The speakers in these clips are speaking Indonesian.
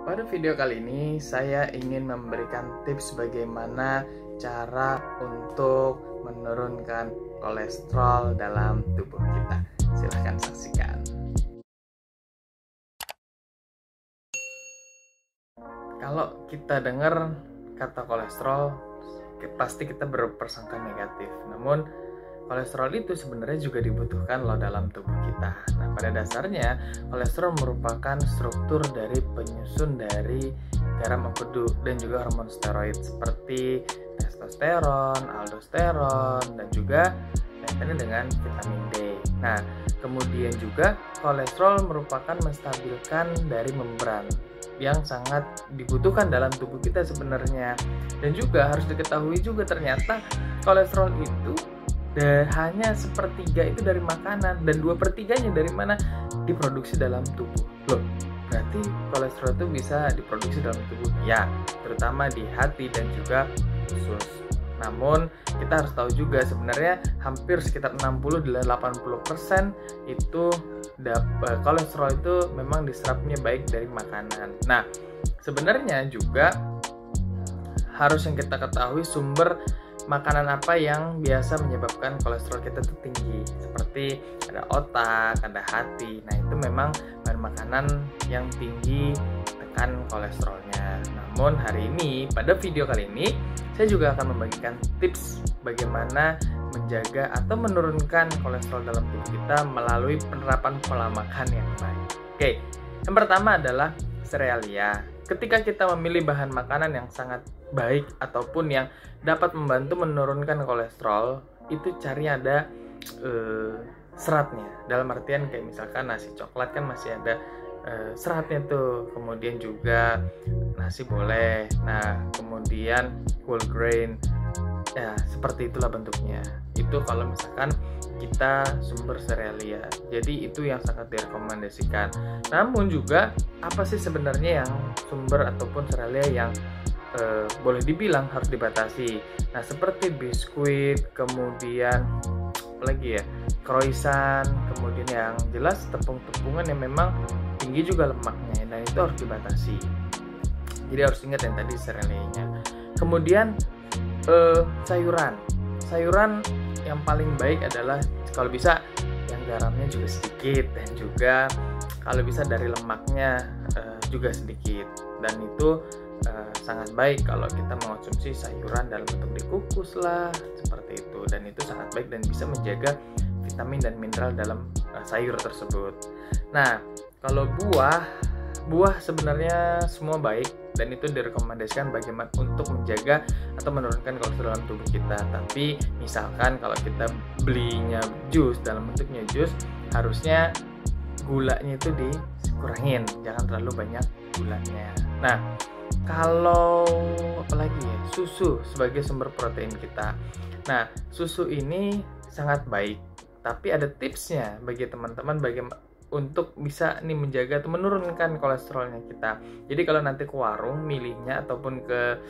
Pada video kali ini saya ingin memberikan tips bagaimana cara untuk menurunkan kolesterol dalam tubuh kita. Silahkan saksikan. Kalau kita dengar kata kolesterol, pasti kita berprasangka negatif. Namun kolesterol itu sebenarnya juga dibutuhkan loh dalam tubuh kita. Nah, pada dasarnya kolesterol merupakan struktur dari penyusun dari garam empedu dan juga hormon steroid seperti testosteron, aldosteron, dan juga kaitannya dengan vitamin D. Nah, kemudian juga kolesterol merupakan menstabilkan dari membran yang sangat dibutuhkan dalam tubuh kita sebenarnya. Dan juga harus diketahui juga ternyata kolesterol itu hanya sepertiga itu dari makanan dan 2/3-nya dari mana? Diproduksi dalam tubuh. Loh, berarti kolesterol itu bisa diproduksi dalam tubuh? Ya, terutama di hati dan juga usus. Namun kita harus tahu juga sebenarnya hampir sekitar 60-80% itu kolesterol itu memang diserapnya baik dari makanan. Nah, sebenarnya juga harus yang kita ketahui sumber makanan apa yang biasa menyebabkan kolesterol kita itu tinggi, seperti ada otak, ada hati. Nah, itu memang bahan makanan yang tinggi tekan kolesterolnya. Namun hari ini, pada video kali ini, saya juga akan membagikan tips bagaimana menjaga atau menurunkan kolesterol dalam tubuh kita melalui penerapan pola makan yang baik. Oke, yang pertama adalah serealia. Ketika kita memilih bahan makanan yang sangat baik ataupun yang dapat membantu menurunkan kolesterol, itu cari ada seratnya. Dalam artian kayak misalkan nasi coklat kan masih ada seratnya tuh. Kemudian juga nasi boleh. Nah, kemudian whole grain. Ya, seperti itulah bentuknya. Itu kalau misalkan kita sumber serealia. Jadi itu yang sangat direkomendasikan. Namun juga apa sih sebenarnya yang sumber ataupun serealia yang boleh dibilang harus dibatasi. Nah, seperti biskuit, kemudian apalagi ya, croissant, kemudian yang jelas tepung-tepungan yang memang tinggi juga lemaknya, dan itu harus dibatasi. Jadi harus ingat yang tadi serealianya. Kemudian sayuran yang paling baik adalah kalau bisa yang garamnya juga sedikit, dan juga kalau bisa dari lemaknya juga sedikit. Dan itu sangat baik kalau kita mengonsumsi sayuran dalam bentuk dikukus lah, seperti itu. Dan itu sangat baik dan bisa menjaga vitamin dan mineral dalam sayur tersebut. Nah, kalau buah sebenarnya semua baik dan itu direkomendasikan bagaimana untuk menjaga atau menurunkan kolesterol dalam tubuh kita. Tapi misalkan kalau kita belinya jus dalam bentuknya jus, harusnya gulanya itu dikurangin, jangan terlalu banyak gulanya. Nah, kalau apalagi ya, susu sebagai sumber protein kita. Nah, susu ini sangat baik, tapi ada tipsnya bagi teman-teman bagaimana untuk bisa nih menjaga atau menurunkan kolesterolnya kita. Jadi kalau nanti ke warung milihnya ataupun ke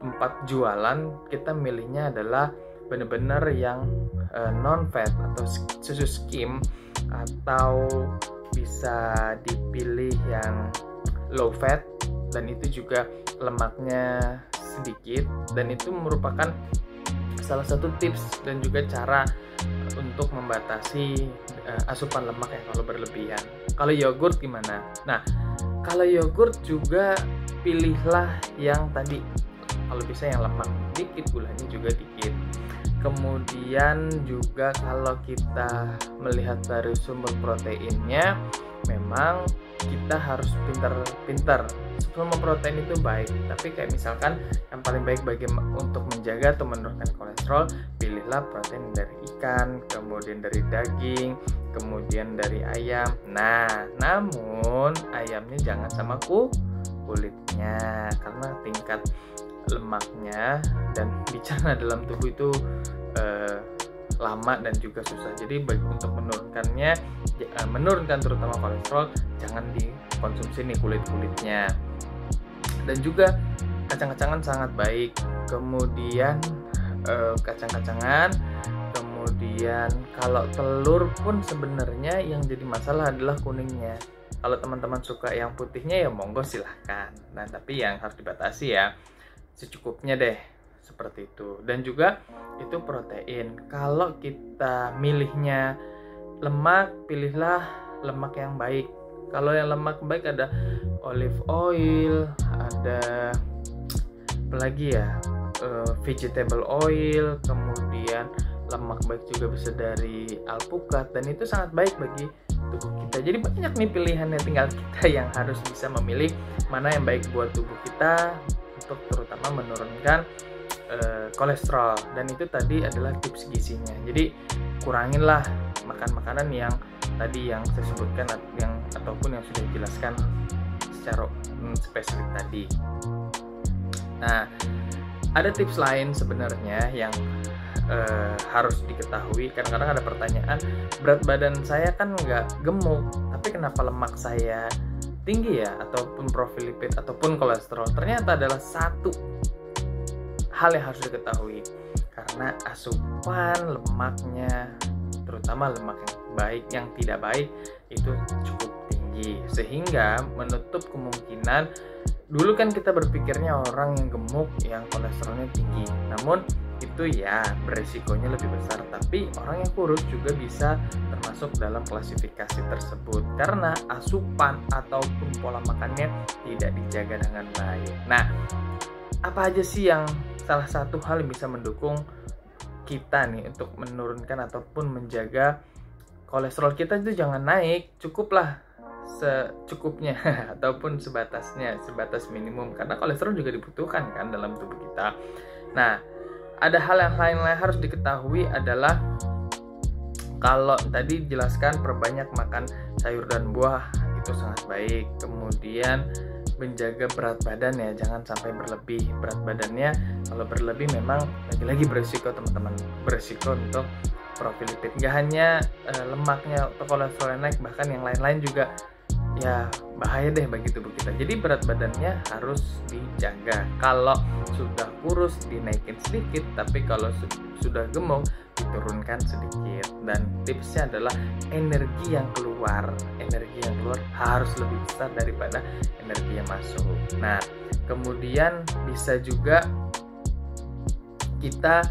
tempat jualan, kita milihnya adalah benar-benar yang non-fat atau susu skim, atau bisa dipilih yang low fat dan itu juga lemaknya sedikit. Dan itu merupakan salah satu tips dan juga cara untuk membatasi asupan lemak yang kalau berlebihan. Kalau yogurt gimana? Nah, kalau yogurt juga pilihlah yang tadi, kalau bisa yang lemak dikit, gulanya juga dikit. Kemudian juga kalau kita melihat dari sumber proteinnya, memang kita harus pintar-pintar. Sumber protein itu baik, tapi kayak misalkan yang paling baik untuk menjaga atau menurunkan kolesterol, pilihlah protein dari ikan, kemudian dari daging, kemudian dari ayam. Nah, namun ayamnya jangan sama kulitnya, karena tingkat lemaknya dan dicerna dalam tubuh itu lama dan juga susah. Jadi untuk menurunkan terutama kolesterol, jangan dikonsumsi nih kulitnya. Dan juga kacang-kacangan sangat baik. Kemudian kacang-kacangan, kemudian Kemudian kalau telur pun sebenarnya yang jadi masalah adalah kuningnya. Kalau teman-teman suka yang putihnya ya monggo silahkan. Nah tapi yang harus dibatasi ya secukupnya deh, seperti itu. Dan juga itu protein. Kalau kita milihnya lemak, pilihlah lemak yang baik. Kalau yang lemak baik ada olive oil, ada apalagi ya, vegetable oil, kemudian lemak baik juga bisa dari alpukat, dan itu sangat baik bagi tubuh kita. Jadi banyak nih pilihannya, tinggal kita yang harus bisa memilih mana yang baik buat tubuh kita untuk terutama menurunkan kolesterol. Dan itu tadi adalah tips gizinya. Jadi kuranginlah makan makanan yang tadi yang saya sebutkan, yang ataupun yang sudah dijelaskan secara spesifik tadi. Nah, ada tips lain sebenarnya yang harus diketahui. Kadang-kadang ada pertanyaan, berat badan saya kan nggak gemuk, tapi kenapa lemak saya tinggi ya, ataupun profil lipid ataupun kolesterol? Ternyata adalah satu hal yang harus diketahui, karena asupan lemaknya, terutama lemak yang baik, yang tidak baik itu cukup tinggi, sehingga menutup kemungkinan. Dulu kan kita berpikirnya orang yang gemuk yang kolesterolnya tinggi, namun itu ya beresikonya lebih besar. Tapi orang yang kurus juga bisa termasuk dalam klasifikasi tersebut karena asupan ataupun pola makannya tidak dijaga dengan baik. Nah, apa aja sih yang salah satu hal yang bisa mendukung kita nih untuk menurunkan ataupun menjaga kolesterol kita itu jangan naik, cukuplah secukupnya ataupun sebatas minimum, karena kolesterol juga dibutuhkan kan dalam tubuh kita. Nah, ada hal yang lain harus diketahui adalah kalau tadi dijelaskan perbanyak makan sayur dan buah itu sangat baik. Kemudian menjaga berat badan ya, jangan sampai berlebih berat badannya. Kalau berlebih memang lagi-lagi berisiko teman-teman, berisiko untuk profil lipid. Nggak hanya lemaknya atau kolesterol naik, bahkan yang lain-lain juga ya bahaya deh bagi tubuh kita. Jadi berat badannya harus dijaga. Kalau sudah kurus dinaikin sedikit, tapi kalau sudah gemuk diturunkan sedikit. Dan tipsnya adalah energi yang keluar harus lebih besar daripada energi yang masuk. Nah, kemudian bisa juga kita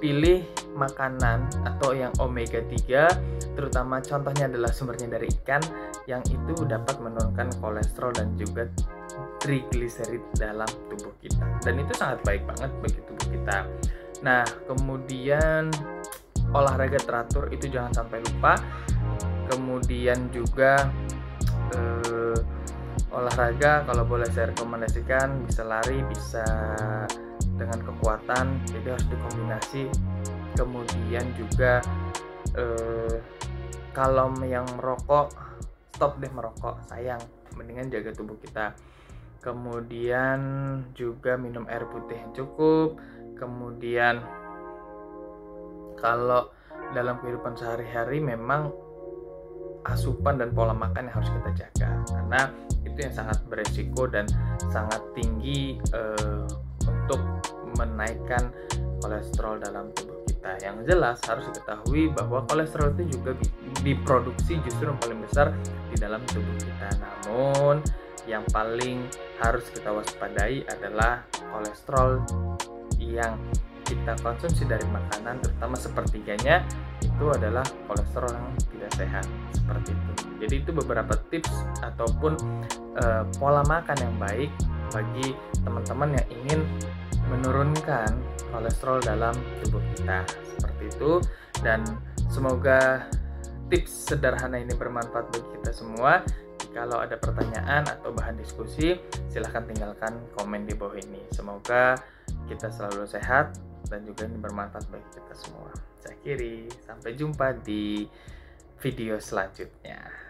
pilih makanan atau yang omega 3, terutama contohnya adalah sumbernya dari ikan, yang itu dapat menurunkan kolesterol dan juga trigliserid dalam tubuh kita, dan itu sangat baik banget bagi tubuh kita. Nah, kemudian olahraga teratur itu jangan sampai lupa. Kemudian juga olahraga kalau boleh saya rekomendasikan bisa lari, bisa dengan kekuatan, jadi harus dikombinasi. Kemudian juga kalau yang merokok, stop deh merokok, sayang, mendingan jaga tubuh kita. Kemudian juga minum air putih yang cukup. Kemudian kalau dalam kehidupan sehari-hari memang asupan dan pola makan yang harus kita jaga, karena itu yang sangat beresiko dan sangat tinggi untuk menaikkan kolesterol dalam tubuh kita. Yang jelas harus diketahui bahwa kolesterol itu juga diproduksi justru yang paling besar di dalam tubuh kita. Namun yang paling harus kita waspadai adalah kolesterol yang kita konsumsi dari makanan, terutama sepertiganya itu adalah kolesterol yang tidak sehat, seperti itu. Jadi itu beberapa tips ataupun pola makan yang baik bagi teman-teman yang ingin menurunkan kolesterol dalam tubuh kita, seperti itu. Dan semoga tips sederhana ini bermanfaat bagi kita semua. Kalau ada pertanyaan atau bahan diskusi, silahkan tinggalkan komen di bawah ini. Semoga kita selalu sehat dan juga ini bermanfaat bagi kita semua. Saya akhiri, sampai jumpa di video selanjutnya.